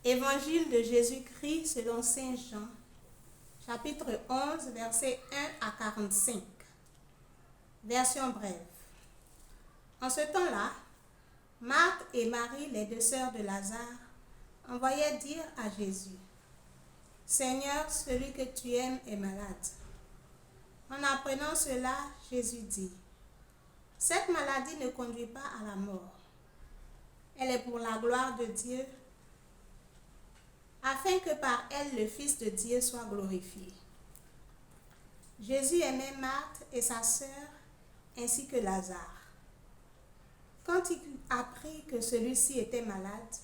Évangile de Jésus-Christ selon saint Jean, chapitre 11, versets 1 à 45. Version brève. En ce temps-là, Marthe et Marie, les deux sœurs de Lazare, envoyèrent dire à Jésus: Seigneur, celui que tu aimes est malade. En apprenant cela, Jésus dit: Cette maladie ne conduit pas à la mort. Elle est pour la gloire de Dieu, afin que par elle le Fils de Dieu soit glorifié. Jésus aimait Marthe et sa sœur, ainsi que Lazare. Quand il apprit que celui-ci était malade,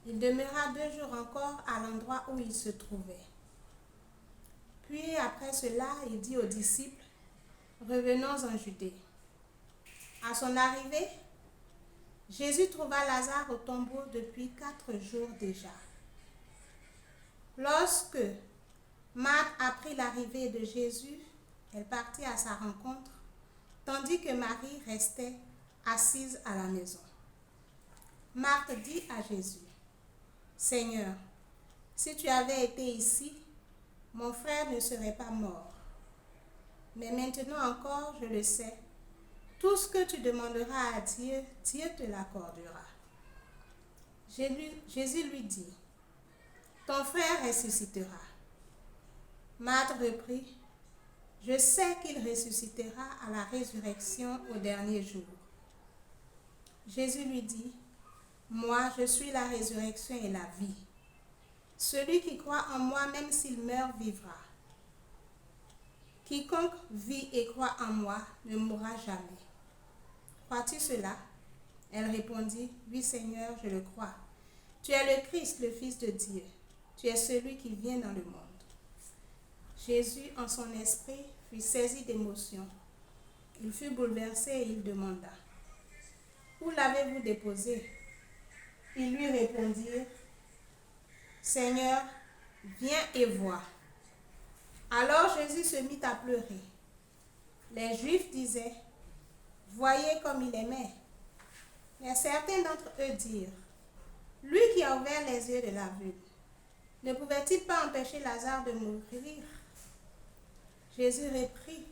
il demeura 2 jours encore à l'endroit où il se trouvait. Puis après cela, il dit aux disciples: Revenons en Judée. À son arrivée, Jésus trouva Lazare au tombeau depuis 4 jours déjà. Lorsque Marthe apprit l'arrivée de Jésus, elle partit à sa rencontre, tandis que Marie restait assise à la maison. Marthe dit à Jésus: Seigneur, si tu avais été ici, mon frère ne serait pas mort. Mais maintenant encore, je le sais, tout ce que tu demanderas à Dieu, Dieu te l'accordera. Jésus lui dit: Ton frère ressuscitera. Marthe reprit: Je sais qu'il ressuscitera à la résurrection au dernier jour. Jésus lui dit: Moi, je suis la résurrection et la vie. Celui qui croit en moi, même s'il meurt, vivra. Quiconque vit et croit en moi ne mourra jamais. Crois-tu cela? Elle répondit: Oui, Seigneur, je le crois. Tu es le Christ, le Fils de Dieu. Tu es celui qui vient dans le monde. Jésus, en son esprit, fut saisi d'émotion. Il fut bouleversé et il demanda: Où l'avez-vous déposé? Ils lui répondirent: Seigneur, viens et vois. Alors Jésus se mit à pleurer. Les Juifs disaient: Voyez comme il aimait. Mais certains d'entre eux dirent: Lui qui a ouvert les yeux de l'aveugle, ne pouvait-il pas empêcher Lazare de mourir? Jésus, repris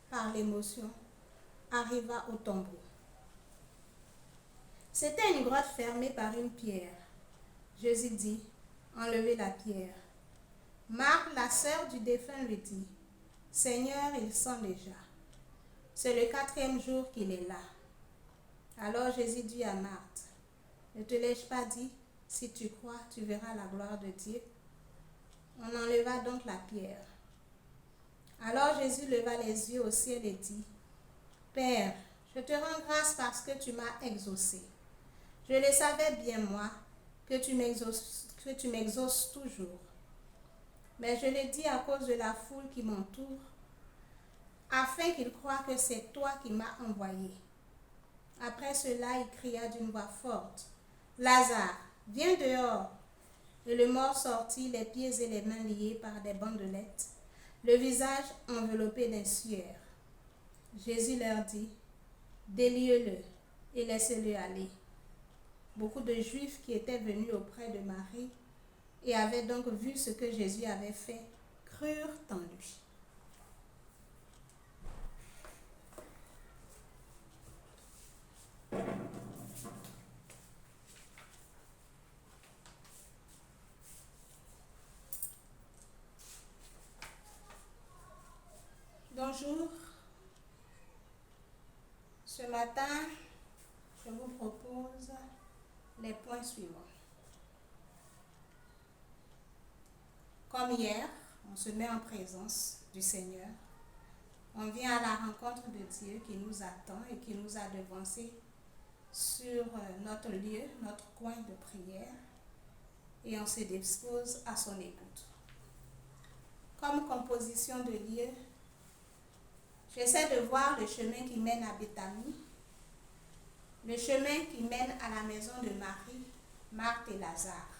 par l'émotion, arriva au tombeau. C'était une grotte fermée par une pierre. Jésus dit: Enlevez la pierre. Marthe, la sœur du défunt, lui dit: Seigneur, il sent déjà. C'est le 4e jour qu'il est là. Alors Jésus dit à Marthe: Ne te l'ai-je pas dit, si tu crois, tu verras la gloire de Dieu? On enleva donc la pierre. Alors Jésus leva les yeux au ciel et dit: Père, je te rends grâce parce que tu m'as exaucé. Je le savais bien, moi, que tu m'exauces toujours. Mais je le dis à cause de la foule qui m'entoure, afin qu'ils croient que c'est toi qui m'as envoyé. Après cela, il cria d'une voix forte: Lazare, viens dehors. Et le mort sortit, les pieds et les mains liés par des bandelettes, le visage enveloppé d'un suaire. Jésus leur dit: Déliez-le et laissez-le aller. Beaucoup de Juifs qui étaient venus auprès de Marie et avaient donc vu ce que Jésus avait fait, crurent en lui. Bonjour. Ce matin, je vous propose les points suivants. Comme hier, on se met en présence du Seigneur. On vient à la rencontre de Dieu qui nous attend et qui nous a devancés sur notre lieu, notre coin de prière, et on se dispose à son écoute. Comme composition de lieu, j'essaie de voir le chemin qui mène à Béthanie, le chemin qui mène à la maison de Marie, Marthe et Lazare.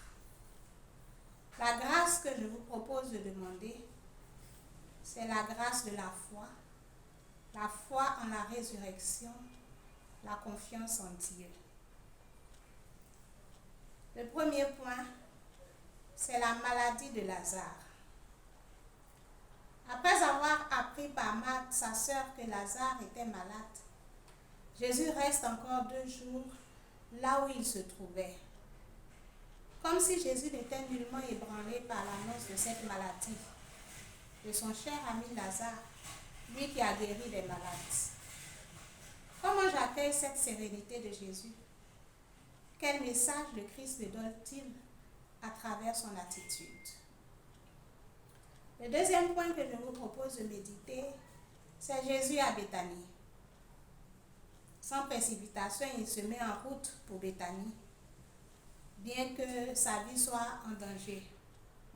La grâce que je vous propose de demander, c'est la grâce de la foi en la résurrection, la confiance en Dieu. Le premier point, c'est la maladie de Lazare. Après avoir appris par Marthe, sa sœur, que Lazare était malade, Jésus reste encore 2 jours là où il se trouvait. Comme si Jésus n'était nullement ébranlé par l'annonce de cette maladie, de son cher ami Lazare, lui qui a guéri des malades. Comment j'accueille cette sérénité de Jésus? Quel message le Christ me donne-t-il à travers son attitude? Le deuxième point que je vous propose de méditer, c'est Jésus à Béthanie. Sans précipitation, il se met en route pour Béthanie, bien que sa vie soit en danger.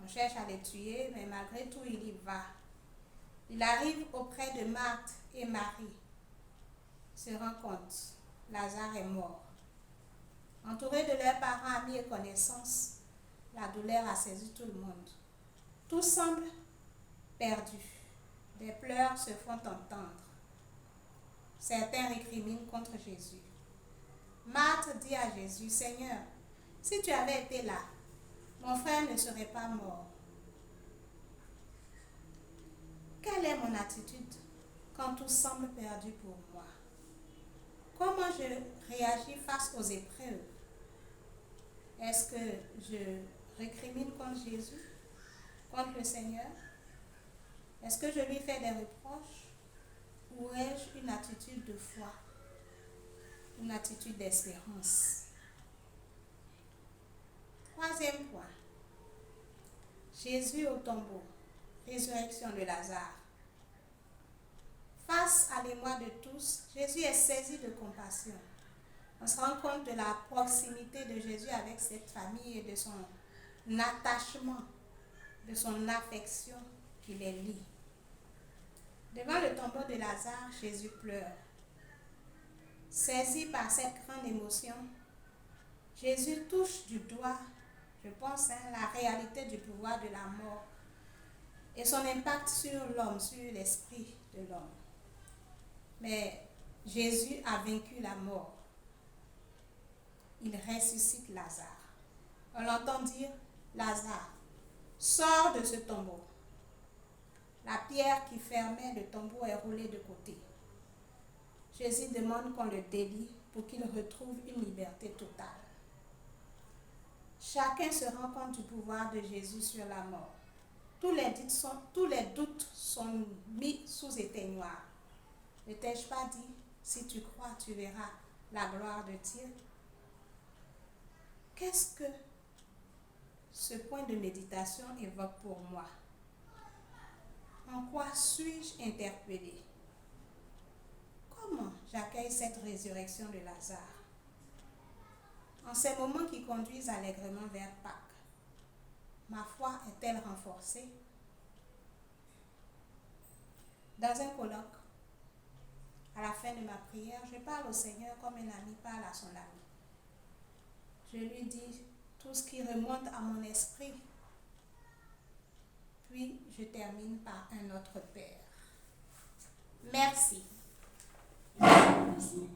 On cherche à le tuer, mais malgré tout, il y va. Il arrive auprès de Marthe et Marie. Se rend compte, Lazare est mort. Entouré de leurs parents, amis et connaissances, la douleur a saisi tout le monde. Tout semble perdu. Des pleurs se font entendre. Certains récriminent contre Jésus. Marthe dit à Jésus, « Seigneur, si tu avais été là, mon frère ne serait pas mort. » Quelle est mon attitude quand tout semble perdu pour moi? Comment je réagis face aux épreuves? Est-ce que je récrimine contre Jésus, contre le Seigneur? Est-ce que je lui fais des reproches? Ou ai-je une attitude de foi, une attitude d'espérance? Troisième point, Jésus au tombeau, résurrection de Lazare. Face à l'émoi de tous, Jésus est saisi de compassion. On se rend compte de la proximité de Jésus avec cette famille et de son attachement, de son affection qui les lie. Devant le tombeau de Lazare, Jésus pleure. Saisi par cette grande émotion, Jésus touche du doigt, je pense, la réalité du pouvoir de la mort et son impact sur l'homme, sur l'esprit de l'homme. Mais Jésus a vaincu la mort. Il ressuscite Lazare. On l'entend dire, « Lazare, sors de ce tombeau. » La pierre qui fermait le tombeau est roulée de côté. Jésus demande qu'on le délie pour qu'il retrouve une liberté totale. Chacun se rend compte du pouvoir de Jésus sur la mort. Tous les doutes sont mis sous éteignoir. Ne t'ai-je pas dit, si tu crois, tu verras la gloire de Dieu? Qu'est-ce que ce point de méditation évoque pour moi? En quoi suis-je interpellée? Comment j'accueille cette résurrection de Lazare? En ces moments qui conduisent allègrement vers Pâques, ma foi est-elle renforcée? Dans un colloque, à la fin de ma prière, je parle au Seigneur comme un ami parle à son ami. Je lui dis tout ce qui remonte à mon esprit. Puis je termine par un autre Père. Merci. Merci.